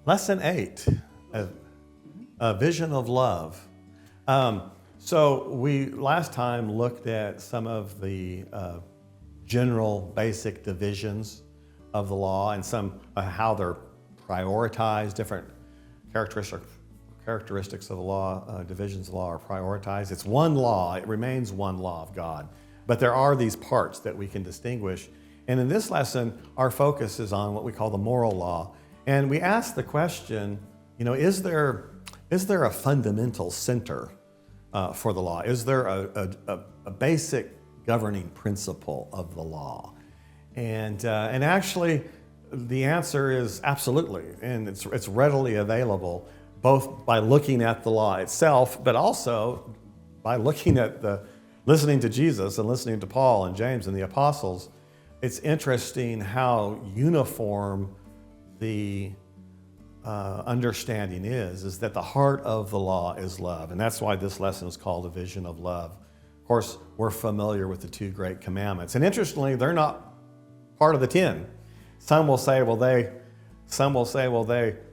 Lesson 8, a vision of love. So we last time looked at some of the general basic divisions of the law and some how they're prioritized, different characteristics of the law, divisions of the law are prioritized. It's one law, it remains one law of God. But there are these parts that we can distinguish. And in this lesson, our focus is on what we call the moral law. And we ask the question, is there a fundamental center for the law? Is there a basic governing principle of the law? And actually, the answer is absolutely, and it's readily available, both by looking at the law itself, but also by listening to Jesus and listening to Paul and James and the apostles. It's interesting how uniform the understanding is that the heart of the law is love. And that's why this lesson is called A Vision of Love. Of course, we're familiar with the two great commandments. And interestingly, they're not part of the 10. Some will say, they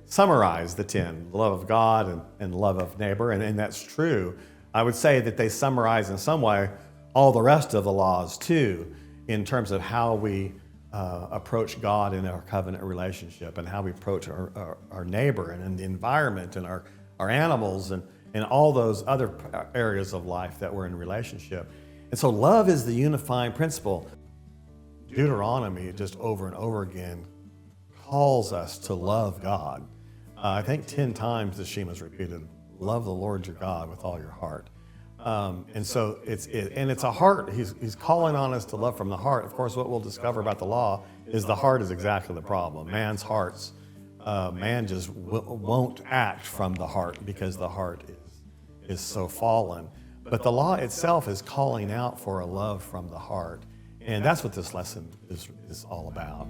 summarize the 10, the love of God and love of neighbor. And that's true. I would say that they summarize in some way all the rest of the laws too, in terms of how we approach God in our covenant relationship and how we approach our neighbor and in the environment and our animals and all those other areas of life that we're in relationship. And so love is the unifying principle. Deuteronomy, just over and over again, calls us to love God. I think 10 times the Shema is repeated. Love the Lord your God with all your heart. And so it's a heart. He's calling on us to love from the heart. Of course, what we'll discover about the law is the heart is exactly the problem. Man's hearts, man just won't act from the heart because the heart is so fallen. But the law itself is calling out for a love from the heart. And that's what this lesson is all about.